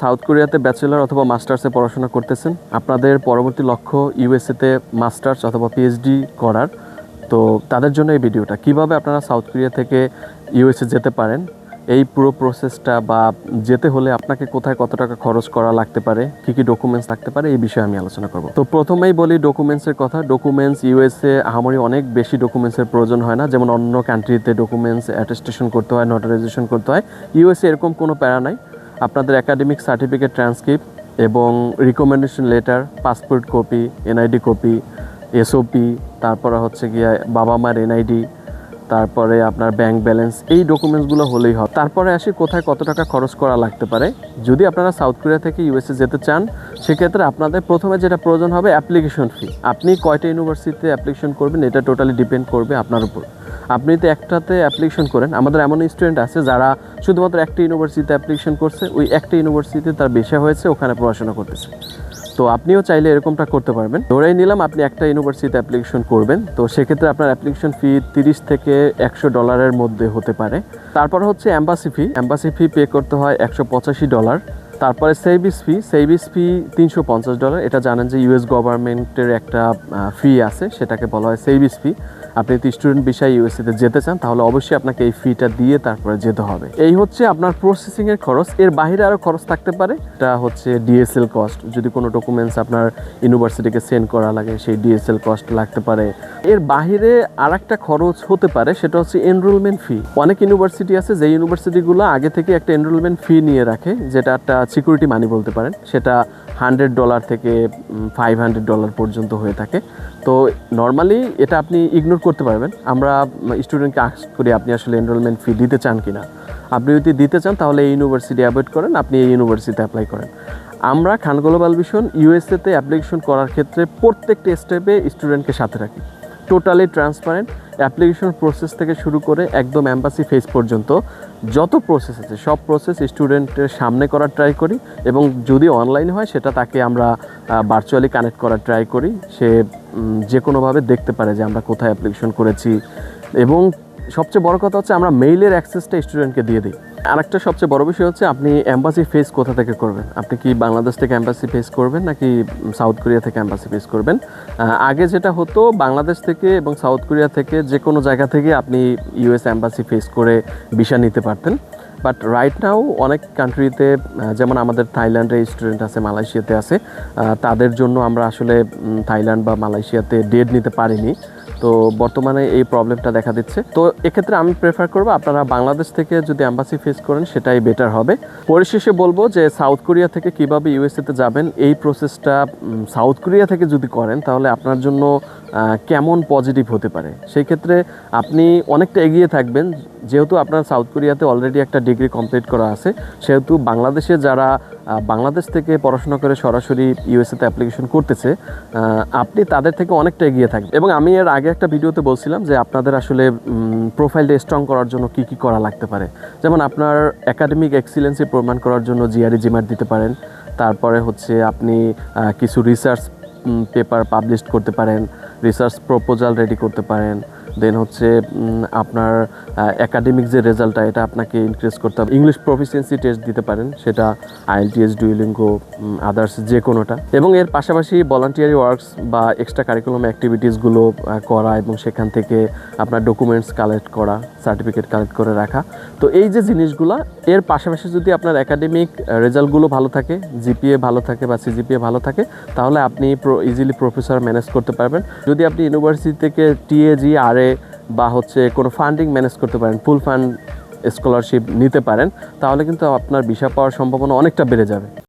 South কোরিয়াতে bachelor অথবা মাস্টার্সে পড়াশোনা করতেছেন, আপনাদের পরবর্তী লক্ষ্য ইউএসএতে মাস্টার্স অথবা পিএইচডি করার। তো তাদের জন্য এই ভিডিওটা, কিভাবে আপনারা সাউথ কোরিয়া থেকে ইউএসএ যেতে পারেন, এই পুরো প্রসেসটা বা যেতে হলে আপনাকে কোথায় কত টাকা খরচ করা লাগতে পারে, কী কী ডকুমেন্টস লাগতে পারে, এই বিষয়ে আমি আলোচনা করব। তো প্রথমেই বলি ডকুমেন্টসের কথা। ডকুমেন্টস ইউএসএ আহামরি অনেক বেশি ডকুমেন্টসের প্রয়োজন হয় না, যেমন অন্য কান্ট্রিতে ডকুমেন্টস অ্যাটেস্টেশন করতে হয়, নোটারাইজেশন করতে হয়। ইউএসএ এরকম কোনো প্যারা নাই। আপনাদের একাডেমিক সার্টিফিকেট, ট্রান্সক্রিপ্ট এবং recommendation letter, passport copy, NID copy, SOP, তারপরে হচ্ছে গিয়ে বাবা মার এনআইডি, তারপরে আপনার ব্যাংক ব্যালেন্স, এই ডকুমেন্টসগুলো হলেই হবে। তারপরে আসি কোথায় কত টাকা খরচ করা লাগতে পারে। যদি আপনারা সাউথ কোরিয়া থেকে ইউএসএ যেতে চান, সেক্ষেত্রে আপনাদের প্রথমে যেটা প্রয়োজন হবে অ্যাপ্লিকেশন ফি। আপনি কয়টা ইউনিভার্সিটিতে অ্যাপ্লিকেশন করবেন এটা টোটালি ডিপেন্ড করবে আপনার উপর। আপনি তো একটাতে অ্যাপ্লিকেশন করেন, আমাদের এমন স্টুডেন্ট আছে যারা শুধুমাত্র একটা ইউনিভার্সিটিতে অ্যাপ্লিকেশন করছে, ওই একটা ইউনিভার্সিটিতে তার বেশি হয়েছে, ওখানে পড়াশোনা করতেছে। তো আপনিও চাইলে এরকমটা করতে পারবেন। ধরেই নিলাম আপনি একটা ইউনিভার্সিটিতে অ্যাপ্লিকেশন করবেন, তো সেক্ষেত্রে আপনার অ্যাপ্লিকেশন ফি $30 থেকে $100 মধ্যে হতে পারে। তারপর হচ্ছে অ্যাম্বাসি ফি পে করতে হয় $185। তারপরে সেভিস ফি $350। এটা জানেন যে ইউএস গভর্নমেন্টের একটা ফি আছে, সেটাকে বলা হয় সেভিস ফি। আপনি যদি স্টুডেন্ট বিষয়ে ইউএসএতে যেতে চান, তাহলে অবশ্যই আপনাকে এই ফিটা দিয়ে তারপরে যেতে হবে। এই হচ্ছে আপনার প্রসেসিংয়ের খরচ। এর বাইরে আরও খরচ থাকতে পারে। এটা হচ্ছে ডিএসএল কস্ট, যদি কোনো ডকুমেন্টস আপনার ইউনিভার্সিটিকে সেন্ড করা লাগে, সেই ডিএসএল কস্ট লাগতে পারে। এর বাইরে আর একটা খরচ হতে পারে, সেটা হচ্ছে এনরোলমেন্ট ফি। অনেক ইউনিভার্সিটি আছে যে ইউনিভার্সিটিগুলো আগে থেকে একটা এনরোলমেন্ট ফি নিয়ে রাখে, যেটা একটা সিকিউরিটি মানি বলতে পারেন। সেটা $100 থেকে $500 পর্যন্ত হয়ে থাকে। তো নর্মালি এটা আপনি ইগনোর করতে পারবেন। আমরা স্টুডেন্টকে আস্ক করি আপনি আসলে এনরোলমেন্ট ফি দিতে চান কি না। আপনি যদি দিতে চান তাহলে এই ইউনিভার্সিটি অ্যাভয়েড করেন, আপনি এই ইউনিভার্সিটিতে অ্যাপ্লাই করেন। আমরা খান গ্লোবাল ভিশন ইউএসএতে অ্যাপ্লিকেশন করার ক্ষেত্রে প্রত্যেকটা স্টেপে স্টুডেন্টকে সাথে রাখি। Totally transparent. অ্যাপ্লিকেশন প্রসেস থেকে শুরু করে একদম এম্বাসি ফেস পর্যন্ত যত প্রসেস আছে সব প্রসেস স্টুডেন্টের সামনে করার ট্রাই করি, এবং যদি অনলাইন হয় সেটা তাকে আমরা ভার্চুয়ালি কানেক্ট করার ট্রাই করি। সে যে কোনোভাবে দেখতে পারে যে আমরা কোথায় অ্যাপ্লিকেশন করেছি। এবং সবচেয়ে বড় কথা হচ্ছে আমরা মেইলের অ্যাক্সেসটা স্টুডেন্টকে দিয়ে দিই। আরেকটা সবচেয়ে বড় বিষয় হচ্ছে আপনি এম্বাসি ফেস কোথা থেকে করবেন। আপনি কি বাংলাদেশ থেকে এম্বাসি ফেস করবেন নাকি সাউথ কোরিয়া থেকে এম্বাসি ফেস করবেন। আগে যেটা হতো, বাংলাদেশ থেকে এবং সাউথ কোরিয়া থেকে যে কোনো জায়গা থেকে আপনি ইউএস এম্বাসি ফেস করে ভিসা নিতে পারতেন। বাট রাইট নাও অনেক কান্ট্রিতে, যেমন আমাদের থাইল্যান্ডে স্টুডেন্ট আছে, মালয়েশিয়াতে আছে, তাদের জন্য আমরা আসলে থাইল্যান্ড বা মালয়েশিয়াতে ডেট নিতে পারিনি। তো বর্তমানে এই প্রবলেমটা দেখা দিচ্ছে। তো এক্ষেত্রে আমি প্রেফার করবো আপনারা বাংলাদেশ থেকে যদি এম্বাসি ফেস করেন সেটাই বেটার হবে। পরিশেষে বলবো যে সাউথ কোরিয়া থেকে কিভাবে ইউএসএতে যাবেন, এই প্রসেসটা সাউথ কোরিয়া থেকে যদি করেন তাহলে আপনার জন্য কেমন পজিটিভ হতে পারে। সেই ক্ষেত্রে আপনি অনেকটা এগিয়ে থাকবেন, যেহেতু আপনার সাউথ কোরিয়াতে অলরেডি একটা ডিগ্রি কমপ্লিট করা আছে, সেহেতু বাংলাদেশে যারা বাংলাদেশ থেকে পড়াশোনা করে সরাসরি ইউএসএতে অ্যাপ্লিকেশন করতেছে, আপনি তাদের থেকে অনেকটা এগিয়ে থাকবেন। এবং আমি এর আগে একটা ভিডিওতে বলছিলাম যে আপনাদের আসলে প্রোফাইলটা স্ট্রং করার জন্য কী কী করা লাগতে পারে। যেমন আপনার একাডেমিক এক্সিলেন্সি প্রমাণ করার জন্য জিআরই, জিম্যাট দিতে পারেন। তারপরে হচ্ছে আপনি কিছু রিসার্চ পেপার পাবলিশ করতে পারেন, রিসার্চ প্রপোজাল রেডি করতে পারেন। দেন হচ্ছে আপনার একাডেমিক যে রেজাল্টটা, এটা আপনাকে ইনক্রিজ করতে হবে। ইংলিশ প্রফিসিয়েন্সি টেস্ট দিতে পারেন, সেটা আইএলটিএস, ডুওলিঙ্গো, আদার্স যে কোনোটা। এবং এর পাশাপাশি ভলান্টিয়ারি ওয়ার্কস বা এক্সট্রা কারিকুলাম অ্যাক্টিভিটিসগুলো করা, এবং সেখান থেকে আপনার ডকুমেন্টস কালেক্ট করা, সার্টিফিকেট কালেক্ট করে রাখা। তো এই যে জিনিসগুলো, এর পাশাপাশি যদি আপনার একাডেমিক রেজাল্টগুলো ভালো থাকে, জিপিএ ভালো থাকে বা সিজিপিএ ভালো থাকে, তাহলে আপনি ইজিলি প্রফেসর ম্যানেজ করতে পারবেন। যদি আপনি ইউনিভার্সিটি থেকে টিএজি, আরএ বা হচ্ছে কোনো ফান্ডিং ম্যানেজ করতে পারেন, ফুল ফান্ড স্কলারশিপ নিতে পারেন, তাহলে কিন্তু আপনার ভিসা পাওয়ার সম্ভাবনা অনেকটা বেড়ে যাবে।